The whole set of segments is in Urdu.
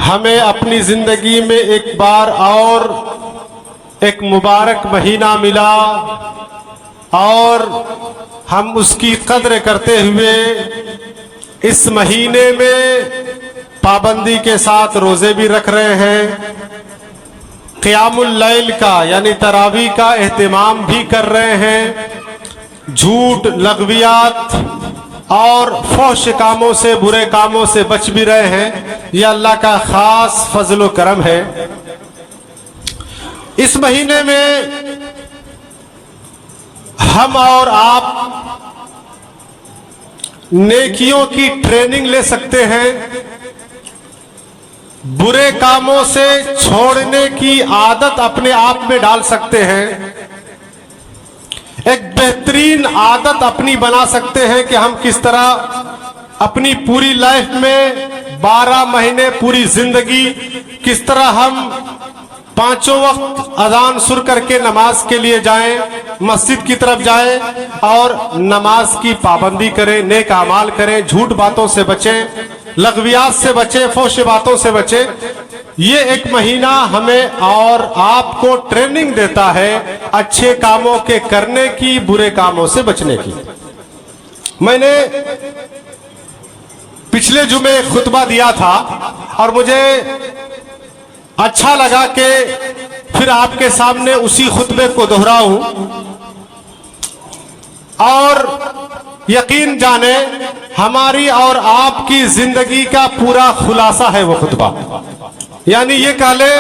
ہمیں اپنی زندگی میں ایک بار اور ایک مبارک مہینہ ملا اور ہم اس کی قدر کرتے ہوئے اس مہینے میں پابندی کے ساتھ روزے بھی رکھ رہے ہیں، قیام اللیل کا یعنی تراویح کا اہتمام بھی کر رہے ہیں، جھوٹ، لغویات اور فحش کاموں سے، برے کاموں سے بچ بھی رہے ہیں۔ یہ اللہ کا خاص فضل و کرم ہے۔ اس مہینے میں ہم اور آپ نیکیوں کی ٹریننگ لے سکتے ہیں، برے کاموں سے چھوڑنے کی عادت اپنے آپ میں ڈال سکتے ہیں، ایک بہترین عادت اپنی بنا سکتے ہیں کہ ہم کس طرح اپنی پوری لائف میں 12 مہینے پوری زندگی کس طرح ہم 5 وقت اذان سن کر کے نماز کے لیے جائیں، مسجد کی طرف جائیں اور نماز کی پابندی کریں، نیک اعمال کریں، جھوٹ باتوں سے بچیں، لغویات سے بچیں، فحش باتوں سے بچیں۔ یہ ایک مہینہ ہمیں اور آپ کو ٹریننگ دیتا ہے اچھے کاموں کے کرنے کی، برے کاموں سے بچنے کی۔ میں نے پچھلے جمعے ایک خطبہ دیا تھا اور مجھے اچھا لگا کہ پھر آپ کے سامنے اسی خطبے کو دہراؤں، اور یقین جانے ہماری اور آپ کی زندگی کا پورا خلاصہ ہے وہ خطبہ۔ یعنی یہ کہہ لے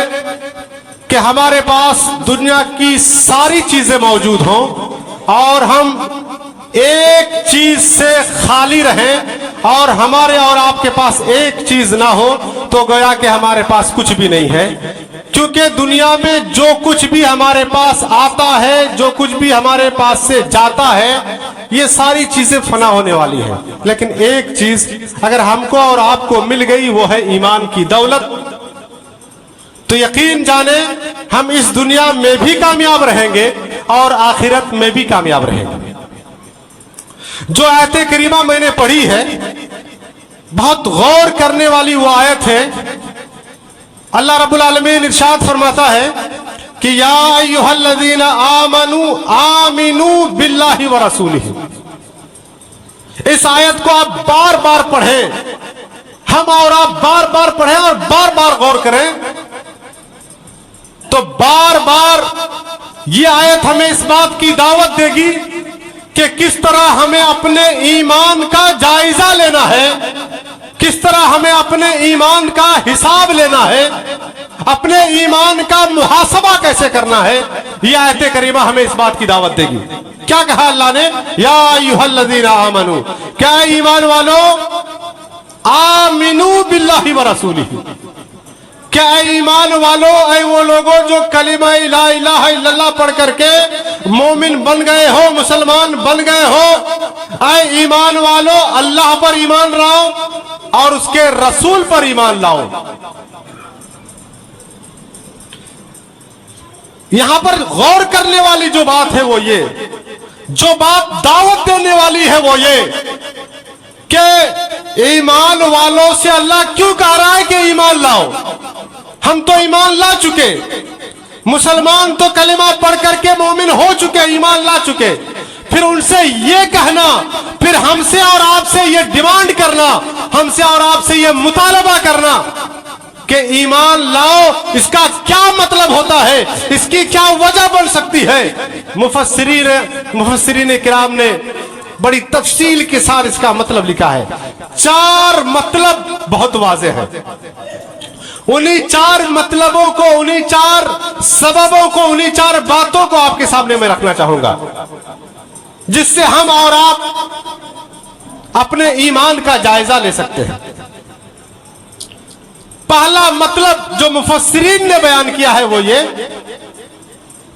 کہ ہمارے پاس دنیا کی ساری چیزیں موجود ہوں اور ہم ایک چیز سے خالی رہیں اور ہمارے اور آپ کے پاس ایک چیز نہ ہو تو گویا کہ ہمارے پاس کچھ بھی نہیں ہے، کیونکہ دنیا میں جو کچھ بھی ہمارے پاس آتا ہے، جو کچھ بھی ہمارے پاس سے جاتا ہے، یہ ساری چیزیں فنا ہونے والی ہیں، لیکن ایک چیز اگر ہم کو اور آپ کو مل گئی وہ ہے ایمان کی دولت، تو یقین جانے ہم اس دنیا میں بھی کامیاب رہیں گے اور آخرت میں بھی کامیاب رہیں گے۔ جو آیت کریمہ میں نے پڑھی ہے بہت غور کرنے والی وہ آیت ہے۔ اللہ رب العالمین ارشاد فرماتا ہے کہ یا ایھا الذین آمنوا آمنوا باللہ ورسولہ۔ اس آیت کو آپ بار بار پڑھیں، ہم اور آپ بار بار پڑھیں اور بار بار غور کریں تو بار بار یہ آیت ہمیں اس بات کی دعوت دے گی کہ کس طرح ہمیں اپنے ایمان کا جائزہ لینا ہے، کس طرح ہمیں اپنے ایمان کا حساب لینا ہے، اپنے ایمان کا محاسبہ کیسے کرنا ہے۔ یہ آیت کریمہ ہمیں اس بات کی دعوت دے گی۔ کیا کہا اللہ نے؟ یا ایھا الذین آمنوا، کیا ایمان والو، آمنوا باللہ ورسولہ، کیا اے ایمان والو، اے وہ لوگوں جو کلمہ لا الہ الا اللہ پڑھ کر کے مومن بن گئے ہو، مسلمان بن گئے ہو، اے ایمان والو اللہ پر ایمان لاؤ اور اس کے رسول پر ایمان لاؤ۔ یہاں پر غور کرنے والی جو بات ہے وہ یہ، جو بات دعوت دینے والی ہے وہ یہ کہ ایمان والوں سے اللہ کیوں کہہ رہا ہے کہ ایمان لاؤ؟ ہم تو ایمان لا چکے، مسلمان تو کلمہ پڑھ کر کے مومن ہو چکے، ایمان لا چکے، پھر ان سے یہ کہنا، پھر ہم سے اور آپ سے یہ ڈیمانڈ کرنا، ہم سے اور آپ سے یہ مطالبہ کرنا کہ ایمان لاؤ، اس کا کیا مطلب ہوتا ہے، اس کی کیا وجہ بن سکتی ہے؟ مفسرین کرام نے بڑی تفصیل کے ساتھ اس کا مطلب لکھا ہے۔ 4 مطلب بہت واضح ہے، انہی 4 مطلبوں کو، انہی 4 سببوں کو، انہی 4 باتوں کو آپ کے سامنے میں رکھنا چاہوں گا جس سے ہم اور آپ اپنے ایمان کا جائزہ لے سکتے ہیں۔ پہلا مطلب جو مفسرین نے بیان کیا ہے وہ یہ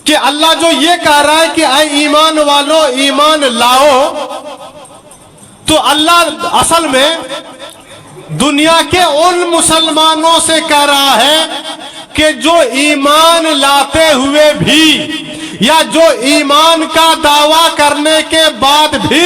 کہ اللہ جو یہ کہہ رہا ہے کہ اے ایمان والو ایمان لاؤ، تو اللہ اصل میں دنیا کے ان مسلمانوں سے کہہ رہا ہے کہ جو ایمان لاتے ہوئے بھی یا جو ایمان کا دعویٰ کرنے کے بعد بھی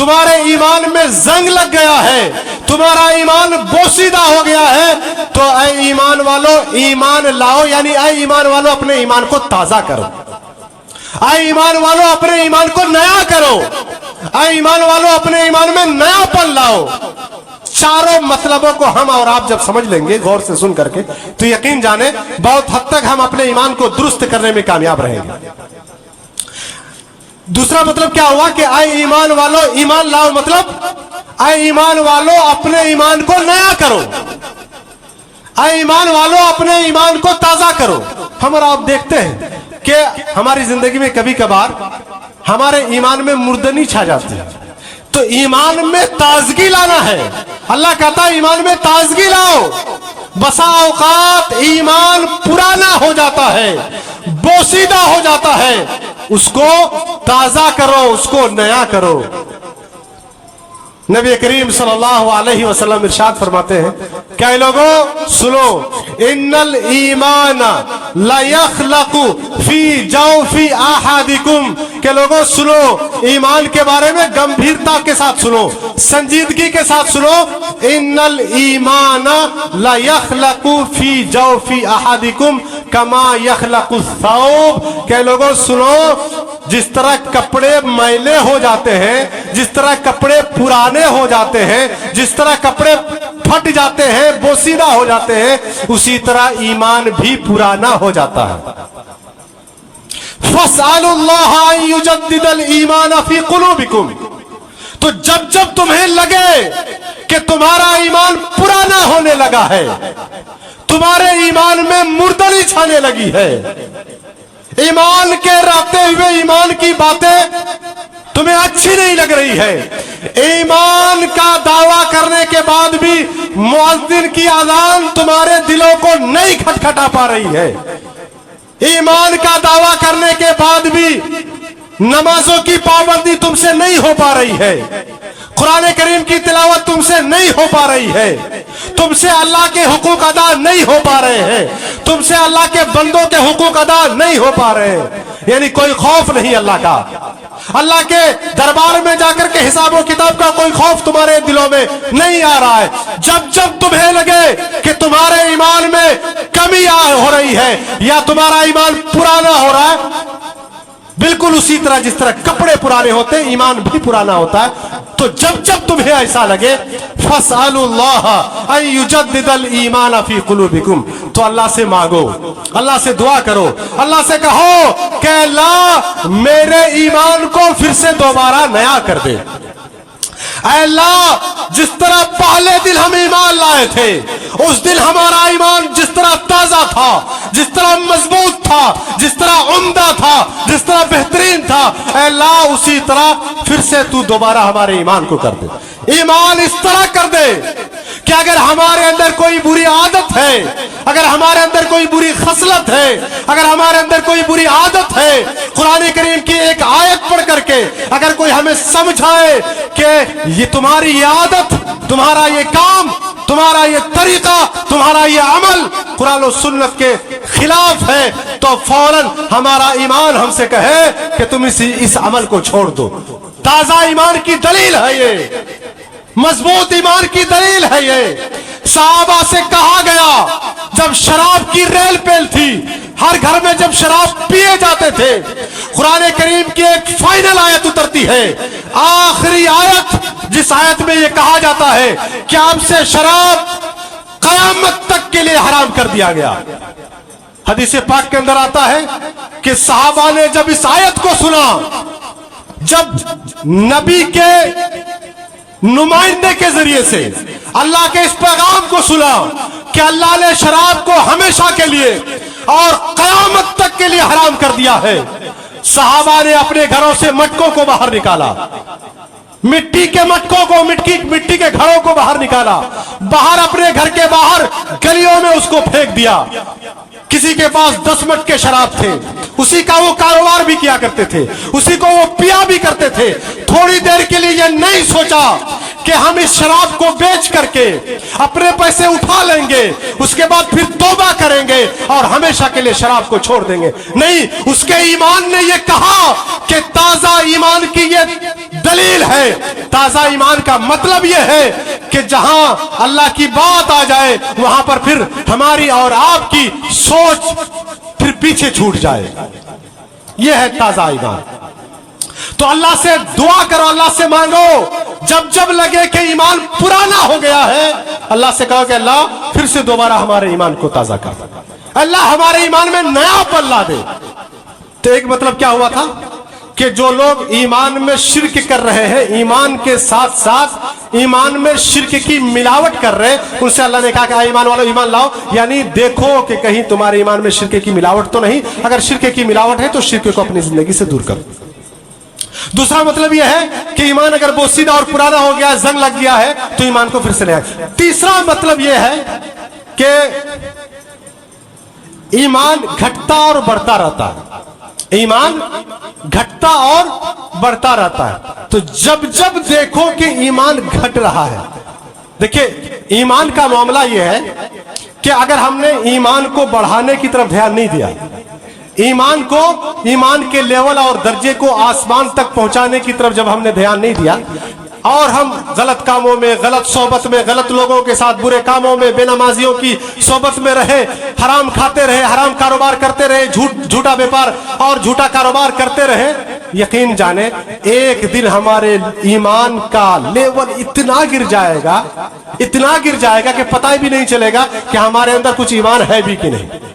تمہارے ایمان میں زنگ لگ گیا ہے، تمہارا ایمان بوسیدہ ہو گیا ہے، تو اے ایمان والو ایمان لاؤ، یعنی اے ایمان والو اپنے ایمان کو تازہ کرو، اے ایمان والو اپنے ایمان کو نیا کرو، اے ایمان والو اپنے ایمان میں نیا پن لاؤ۔ چاروں مطلبوں کو ہم اور آپ جب سمجھ لیں گے غور سے سن کر کے، تو یقین جانے بہت حد تک ہم اپنے ایمان کو درست کرنے میں کامیاب رہیں گے۔ دوسرا مطلب کیا ہوا کہ اے ایمان والو ایمان لاؤ، مطلب اے ایمان والو اپنے ایمان کو نیا کرو، اے ایمان والو اپنے ایمان کو تازہ کرو۔ ہم اور آپ دیکھتے ہیں کہ ہماری زندگی میں کبھی کبھار ہمارے ایمان میں مردنی چھا جاتی ہے، تو ایمان میں تازگی لانا ہے۔ اللہ کہتا ہے ایمان میں تازگی لاؤ۔ بسا اوقات ایمان پرانا ہو جاتا ہے، بوسیدہ ہو جاتا ہے، اس کو تازہ کرو، اس کو نیا کرو۔ نبی کریم صلی اللہ علیہ وسلم ارشاد فرماتے ہیں کہ اے لوگوں سنو، ان الایمان لا یخلق فی جوف احدکم، کہ لوگوں سنو، ایمان کے بارے میں گمبھیرتا کے ساتھ سنو، سنجیدگی کے ساتھ سنو۔ ان الایمان لا یخلق فی جوف احدکم کما یخلق الثوب، کہ لوگوں سنو، جس طرح کپڑے میلے ہو جاتے ہیں، جس طرح کپڑے پرانے ہو جاتے ہیں، جس طرح کپڑے پھٹ جاتے ہیں، بوسیدہ ہو جاتے ہیں، اسی طرح ایمان بھی پرانا ہو جاتا ہے۔ فَاسْأَلُوا اللَّهَ أَن يُجَدِّدَ الْإِيمَانَ فِي قُلُوبِكُمْ، تو جب جب تمہیں لگے کہ تمہارا ایمان پرانا ہونے لگا ہے، تمہارے ایمان میں مردلی چھانے لگی ہے، ایمان کے رہتے ہوئے ایمان کی باتیں تمہیں اچھی نہیں لگ رہی ہے، ایمان کا دعویٰ کرنے کے بعد بھی مؤذن کی اذان تمہارے دلوں کو نہیں کھٹکھٹا پا رہی ہے، ایمان کا دعویٰ کرنے کے بعد بھی نمازوں کی پابندی تم سے نہیں ہو پا رہی ہے، قرآن کریم کی تلاوت تم سے نہیں ہو پا رہی ہے، تم سے اللہ کے حقوق ادا نہیں ہو پا رہے ہیں، تم سے اللہ کے بندوں کے حقوق ادا نہیں ہو پا رہے ہیں، یعنی کوئی خوف نہیں اللہ کا، اللہ کے دربار میں جا کر کے حساب و کتاب کا کوئی خوف تمہارے دلوں میں نہیں آ رہا ہے۔ جب جب تمہیں لگے کہ تمہارے ایمان میں کمی ہو رہی ہے یا تمہارا ایمان پرانا ہو رہا ہے، بالکل اسی طرح جس طرح کپڑے پرانے ہوتے ہیں ایمان بھی پرانا ہوتا ہے، تو جب جب تمہیں ایسا لگے فَاسْأَلُوا اللَّهَ أَن يُجَدِّدَ الْإِيمَانَ فِي قُلُوبِكُمْ، تو اللہ سے مانگو، اللہ سے دعا کرو، اللہ سے کہو کہ اللہ میرے ایمان کو پھر سے دوبارہ نیا کر دے۔ اے اللہ جس طرح پہلے دن ہم ایمان لائے تھے، اس دن ہمارا ایمان جس طرح تازہ تھا، جس طرح مضبوط تھا، جس طرح عمدہ تھا، جس طرح بہترین تھا، اے اللہ اسی طرح پھر سے تو دوبارہ ہمارے ایمان کو کر دے، ایمان اس طرح کر دے کہ اگر ہمارے اندر کوئی بری عادت ہے، اگر ہمارے اندر کوئی بری خصلت ہے، اگر ہمارے اندر کوئی بری عادت ہے، قرآن کریم کی ایک آیت پڑھ کر کے اگر کوئی ہمیں سمجھائے کہ یہ تمہاری یہ عادت، تمہارا یہ کام، تمہارا یہ طریقہ، تمہارا یہ عمل قرآن و سنت کے خلاف ہے، تو فوراً ہمارا ایمان ہم سے کہے کہ تم اس عمل کو چھوڑ دو۔ تازہ ایمان کی دلیل ہے یہ، مضبوط ایمان کی دلیل ہے یہ۔ صحابہ سے کہا گیا جب شراب کی ریل پیل تھی، ہر گھر میں جب شراب پیے جاتے تھے، قرآن کریم کی ایک فائنل آیت اترتی ہے، آخری آیت، جس آیت میں یہ کہا جاتا ہے کہ آپ سے شراب قیامت تک کے لیے حرام کر دیا گیا۔ حدیث پاک کے اندر آتا ہے کہ صحابہ نے جب اس آیت کو سنا، جب نبی کے نمائندے کے ذریعے سے اللہ کے اس پیغام کو سنا کہ اللہ نے شراب کو ہمیشہ کے لیے اور قیامت تک کے لیے حرام کر دیا ہے، صحابہ نے اپنے گھروں سے مٹکوں کو باہر نکالا، مٹی کے مٹکوں کو، مٹی کے گھڑوں کو باہر نکالا، باہر اپنے گھر کے باہر گلیوں میں اس کو پھینک دیا۔ کسی کے پاس 10 مٹکے شراب تھے، اسی کا وہ کاروبار بھی کیا کرتے تھے، اسی کو وہ پیا بھی کرتے تھے۔ تھوڑی دیر کے لیے یہ نہیں سوچا کہ ہم اس شراب کو بیچ کر کے اپنے پیسے اٹھا لیں گے، اس کے بعد پھر توبہ کریں گے اور ہمیشہ کے لیے شراب کو چھوڑ دیں گے، نہیں، اس کے ایمان نے یہ کہا کہ تازہ ایمان کی یہ دلیل ہے. تازہ ایمان کا مطلب یہ ہے کہ جہاں اللہ کی بات آ جائے وہاں پر پھر ہماری اور آپ کی سوچ پھر پیچھے چھوٹ جائے. یہ ہے تازہ ایمان. تو اللہ سے دعا کرو, اللہ سے مانگو. جب جب لگے کہ ایمان پرانا ہو گیا ہے, اللہ سے کہو کہ اللہ پھر سے دوبارہ ہمارے ایمان کو تازہ کر, اللہ ہمارے ایمان میں نیا پن لا دے. تو ایک مطلب کیا ہوا تھا کہ جو لوگ ایمان میں شرک کر رہے ہیں, ایمان کے ساتھ ساتھ ایمان میں شرک کی ملاوٹ کر رہے ہیں, ان سے اللہ نے کہا کہ ایمان والو ایمان لاؤ, یعنی دیکھو کہ کہیں تمہارے ایمان میں شرک کی ملاوٹ تو نہیں. اگر شرک کی ملاوٹ ہے تو شرک کو اپنی زندگی سے دور کرو. دوسرا مطلب یہ ہے کہ ایمان اگر بوسیدہ اور پرانا ہو گیا, زنگ لگ گیا ہے, تو ایمان کو پھر سے لے آئے. تیسرا مطلب یہ ہے کہ ایمان گھٹتا اور بڑھتا رہتا ہے. ایمان گھٹتا اور بڑھتا رہتا ہے. تو جب جب دیکھو کہ ایمان گھٹ رہا ہے, دیکھیں ایمان کا معاملہ یہ ہے کہ اگر ہم نے ایمان کو بڑھانے کی طرف دھیان نہیں دیا, ایمان کو, ایمان کے لیول اور درجے کو آسمان تک پہنچانے کی طرف جب ہم نے دھیان نہیں دیا, اور ہم غلط کاموں میں, غلط صحبت میں, غلط لوگوں کے ساتھ برے کاموں میں, بے نمازیوں کی صحبت میں رہے, حرام کھاتے رہے, حرام کاروبار کرتے رہے, جھوٹا بیپار اور جھوٹا کاروبار کرتے رہے, یقین جانے ایک دن ہمارے ایمان کا لیول اتنا گر جائے گا, اتنا گر جائے گا کہ پتہ بھی نہیں چلے گا کہ ہمارے اندر کچھ ایمان ہے بھی کہ نہیں.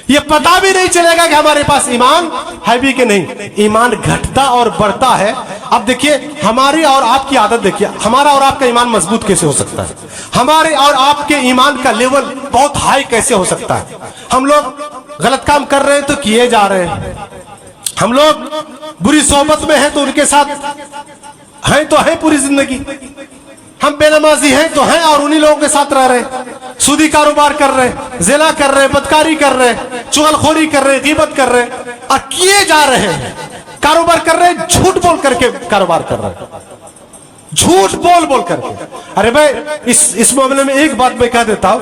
یہ پتہ بھی نہیں چلے گا کہ ہمارے پاس ایمان ہے بھی کہ نہیں. ایمان گھٹتا اور بڑھتا ہے. اب دیکھیے ہماری اور آپ کی عادت, دیکھیے ہمارا اور آپ کا ایمان مضبوط کیسے ہو سکتا ہے, ہمارے اور آپ کے ایمان کا لیول بہت ہائی کیسے ہو سکتا ہے. ہم لوگ غلط کام کر رہے ہیں تو کیے جا رہے ہیں, ہم لوگ بری صحبت میں ہیں تو ان کے ساتھ ہیں تو ہیں پوری زندگی, ہم بے نمازی ہیں تو ہیں اور انہی لوگوں کے ساتھ رہ رہے, سودی کاروبار کر رہے, زنا کر رہے, بدکاری کر رہے, چغل خوری کر رہے, غیبت کر رہے, اور کیے جا رہے ہیں. کاروبار کر رہے, جھوٹ بول کر کے کاروبار کر رہے, جھوٹ بول بول کر کے. ارے بھائی اس معاملے میں ایک بات میں کہہ دیتا ہوں,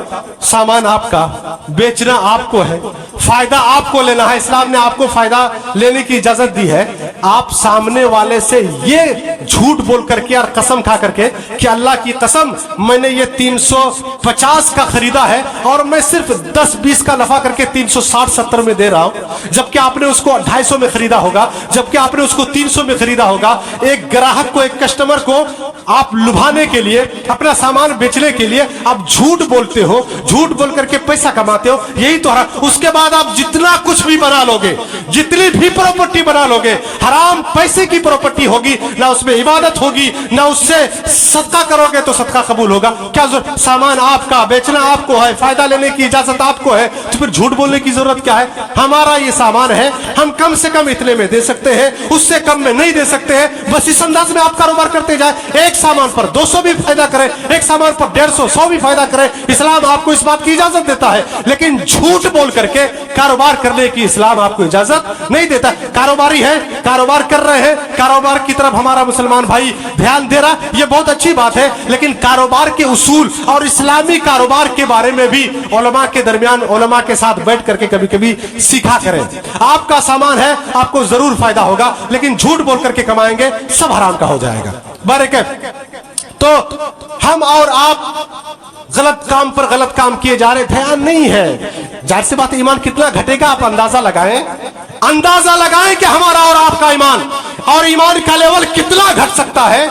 سامان آپ کا, بیچنا آپ کو ہے, فائدہ آپ کو لینا ہے, اسلام نے آپ کو فائدہ لینے کی اجازت دی ہے. آپ سامنے والے سے یہ جھوٹ بول کر کے اور قسم کھا کر کے کہ اللہ کی قسم میں نے یہ 350 کا خریدا ہے اور میں صرف 10-20 کا نفع کر کے 360-70 میں دے رہا ہوں, جبکہ آپ نے اس کو 250 میں خریدا ہوگا, جبکہ آپ نے اس کو 300 میں خریدا ہوگا. ایک گراہک کو, ایک کسٹمر کو آپ لبھانے کے لیے, اپنا سامان بیچنے کے لیے آپ جھوٹ بولتے ہو, جھوٹ بول کر کے پیسہ کماتے ہو. یہی تو ہے. اس کے بعد آپ جتنا کچھ بھی بنا لو گے, جتنی بھی پراپرٹی بنا لو گے, حرام پیسے کی پراپرٹی ہوگی, نہ اس میں عبادت ہوگی, نہ اس سے صدقہ کرو گے تو صدقہ قبول ہوگا. کیا سامان آپ کا, بیچنا آپ کو ہے, فائدہ لینے کی اجازت آپ کو ہے, تو پھر جھوٹ بولنے کی ضرورت کیا ہے. ہمارا یہ سامان ہے, ہم کم سے کم اتنے میں دے سکتے ہیں, اس سے کم میں نہیں دے سکتے ہیں. بس اس انداز میں آپ کاروبار کرتے جائیں, ایک سامان پر 200 بھی فائدہ کرے, ایک سامان پر 150-100 بھی فائدہ کرے. اسلام آپ کو اس بات کی اجازت دیتا ہے, لیکن جھوٹ بول کر کے کاروبار کرنے کی اسلام آپ کو اجازت نہیں دیتا. کاروباری ہے, کاروبار کر رہے ہیں, کاروبار کی طرف ہمارا مسلمان بھائی دھیان دے رہا, یہ بہت اچھی بات ہے, لیکن کاروبار کے اصول اور اسلامی کاروبار کے بارے میں بھی علماء کے درمیان, علماء کے ساتھ بیٹھ کر کے کبھی کبھی سیکھا کریں. آپ کا سامان ہے, آپ کو ضرور فائدہ ہوگا, لیکن جھوٹ بول کر کے کمائیں گے سب حرام کا ہو جائے گا. برکت. تو ہم اور آپ غلط کام پر غلط کام کیے جا رہے, دھیان نہیں ہے. ظاہر سی بات, ایمان کتنا گھٹے گا آپ اندازہ لگائیں, اندازہ لگائیں کہ ہمارا اور آپ کا ایمان اور ایمان کا لیول کتنا گھٹ سکتا ہے.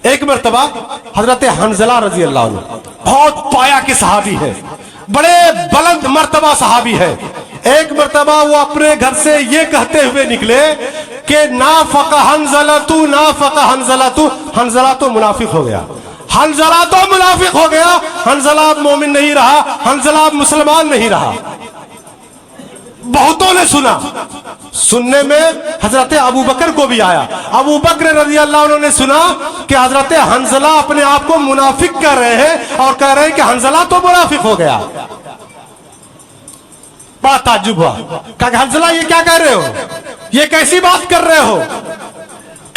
ایک مرتبہ حضرت حنظلہ رضی اللہ عنہ بہت پایا کے صحابی ہے, بڑے بلند مرتبہ صحابی ہے. ایک مرتبہ وہ اپنے گھر سے یہ کہتے ہوئے نکلے کہ نافق حنظلہ, نافق حنظلہ, حنظلہ تو منافق ہو گیا, حنظلہ تو منافق ہو گیا, حنظلہ اب مومن نہیں رہا, حنظلہ اب مسلمان نہیں رہا. بہتوں نے سنا, سننے میں حضرت ابو بکر کو بھی آیا. ابو بکر رضی اللہ عنہ نے سنا کہ حضرت حنظلہ اپنے آپ کو منافق کہہ رہے ہیں اور کہہ رہے ہیں کہ حنظلہ تو منافق ہو گیا. بڑا تعجب ہوا, کہا کہ حنظلہ یہ کیا کہہ رہے ہو, یہ کیسی بات کر رہے ہو,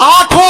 8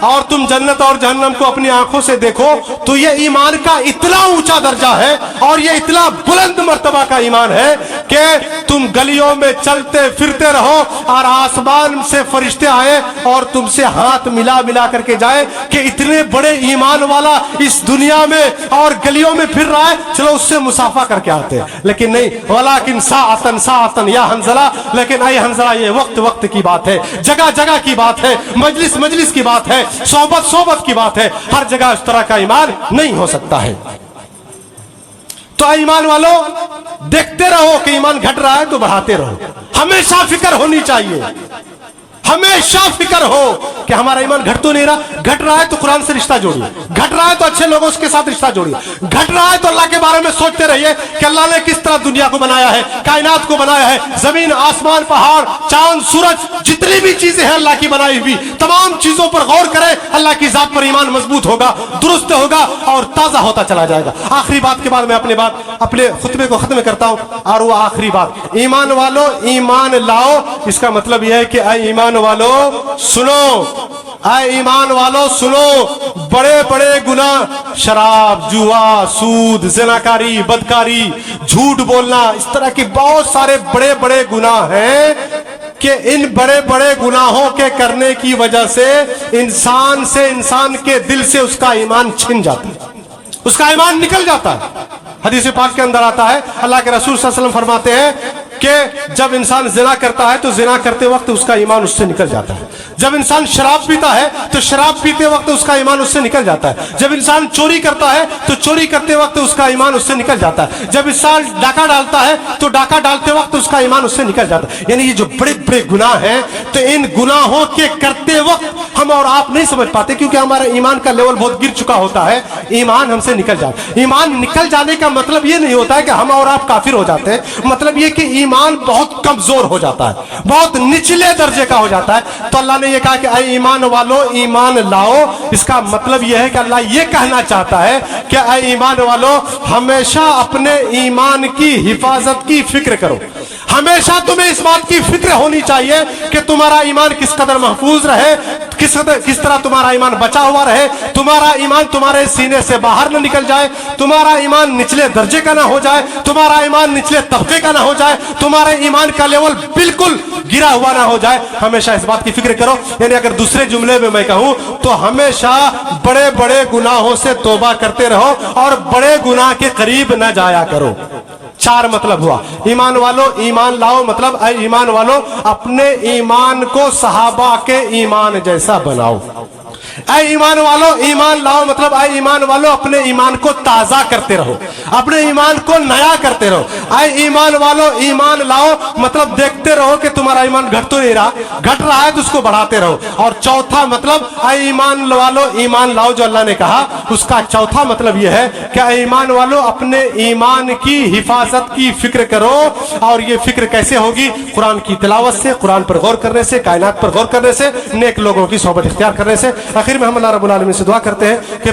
اور تم جنت اور جہنم کو اپنی آنکھوں سے دیکھو تو یہ ایمان کا اتنا اونچا درجہ ہے اور یہ اتنا بلند مرتبہ کا ایمان ہے کہ تم گلیوں میں چلتے پھرتے رہو اور آسمان سے فرشتے آئے اور تم سے ہاتھ ملا ملا کر کے جائے کہ اتنے بڑے ایمان والا اس دنیا میں اور گلیوں میں پھر رہا ہے، چلو اس سے مصافحہ کر کے آتے ہیں. لیکن نہیں، ولیکن ساعتن ساعتن یا حنظلہ، لیکن اے حنظلہ یہ وقت وقت کی بات ہے، جگہ جگہ کی بات ہے، مجلس مجلس کی بات ہے، صحبت صحبت کی بات ہے. ہر جگہ اس طرح کا ایمان نہیں ہو سکتا ہے. تو ایمان والو دیکھتے رہو کہ ایمان گھٹ رہا ہے تو بڑھاتے رہو. ہمیشہ فکر ہونی چاہیے، ہمیشہ فکر ہو کہ ہمارا ایمان گھٹ تو نہیں رہا. گھٹ رہا ہے تو قرآن سے رشتہ جوڑیے، گھٹ رہا ہے تو اچھے لوگوں کے ساتھ رشتہ جوڑیے، گھٹ رہا ہے تو اللہ کے بارے میں سوچتے رہیے کہ اللہ نے کس طرح دنیا کو بنایا ہے، کائنات کو بنایا ہے، زمین آسمان پہاڑ چاند سورج جتنی بھی چیزیں ہیں اللہ کی بنائی ہوئی، تمام چیزوں پر غور کرے. اللہ کی ذات پر ایمان مضبوط ہوگا، درست ہوگا اور تازہ ہوتا چلا جائے گا. آخری بات کے بعد میں اپنے خطبے کو ختم کرتا ہوں، اور وہ آخری بات، ایمان والو ایمان لاؤ. اس کا مطلب یہ ہے کہ اے ایمان والو سنو، اے ایمان والو سنو، بڑے بڑے گناہ، شراب، جوا، سود، زناکاری، بدکاری، جھوٹ بولنا، اس طرح کے بہت سارے بڑے بڑے گناہ ہیں کہ ان بڑے بڑے گناہوں کے کرنے کی وجہ سے انسان کے دل سے اس کا ایمان چھن جاتا ہے، اس کا ایمان نکل جاتا ہے. حدیث پاک کے اندر آتا ہے، اللہ کے رسول صلی اللہ علیہ وسلم فرماتے ہیں کہ جب انسان زنا کرتا ہے تو زنا کرتے وقت اس کا ایمان اس سے نکل جاتا ہے. جب انسان شراب پیتا ہے تو شراب پیتے وقت اس کا ایمان اس سے نکل جاتا ہے. جب انسان چوری کرتا ہے تو چوری کرتے وقت اس کا ایمان اس سے نکل جاتا ہے. جب انسان ڈاکہ ڈالتا ہے تو ڈاکہ ڈالتے وقت اس کا ایمان اس سے نکل جاتا ہے. یعنی یہ جو بڑے بڑے گناہ ہیں، تو ان گناہوں کے کرتے وقت ہم اور آپ نہیں سمجھ پاتے کیونکہ ہمارا ایمان کا لیول بہت گر چکا ہوتا ہے. ایمان ہم سے نکل جاتا ہے. ایمان نکل جانے کا مطلب یہ نہیں ہوتا ہے کہ ہم اور آپ کافر ہو جاتے ہیں. مطلب یہ کہ ایمان بہت کمزور ہو جاتا ہے، بہت نچلے درجے کا ہو جاتا ہے. تو اللہ نے یہ کہا کہ اے ایمان والو ایمان لاؤ. اس کا مطلب یہ ہے کہ اللہ یہ کہنا چاہتا ہے کہ اے ایمان والو ہمیشہ اپنے ایمان کی حفاظت کی فکر کرو. ہمیشہ تمہیں اس بات کی فکر ہونی چاہیے کہ تمہارا ایمان کس قدر محفوظ رہے، کس طرح تمہارا ایمان بچا ہوا رہے، تمہارا ایمان تمہارے سینے سے باہر نہ نکل جائے، تمہارا ایمان نچلے درجے کا نہ ہو جائے، تمہارا ایمان نچلے طبقے کا نہ ہو جائے، تمہارے ایمان کا لیول بالکل گرا ہوا نہ ہو جائے. ہمیشہ اس بات کی فکر کرو. یعنی اگر دوسرے جملے میں کہوں تو ہمیشہ بڑے بڑے گناہوں سے توبہ کرتے رہو اور بڑے گناہ کے قریب نہ جایا کرو. 4 مطلب ہوا. ایمان والو ایمان لاؤ مطلب اے ایمان والو اپنے ایمان کو صحابہ کے ایمان جیسا بناؤ. اے ایمان والو ایمان لاؤ مطلب اے ایمان والو اپنے ایمان کو تازہ کرتے رہو، اپنے ایمان کو نیا کرتے رہو. اے ایمان والو ایمان لاؤ مطلب دیکھتے رہو کہ تمہارا ایمان گھٹ تو نہیں رہا، گھٹ رہا ہے تو اس کو بڑھاتے رہو. اور چوتھا مطلب اے ایمان والو ایمان لاؤ جو اللہ نے کہا، اس کا چوتھا مطلب یہ ہے کہ اے ایمان والو اپنے ایمان کی حفاظت کی فکر کرو. اور یہ فکر کیسے ہوگی؟ قرآن کی تلاوت سے، قرآن پر غور کرنے سے، کائنات پر غور کرنے سے، نیک لوگوں کی صحبت اختیار کرنے سے. آخر میں ہم اللہ رب العالمین سے دعا کرتے ہیں کہ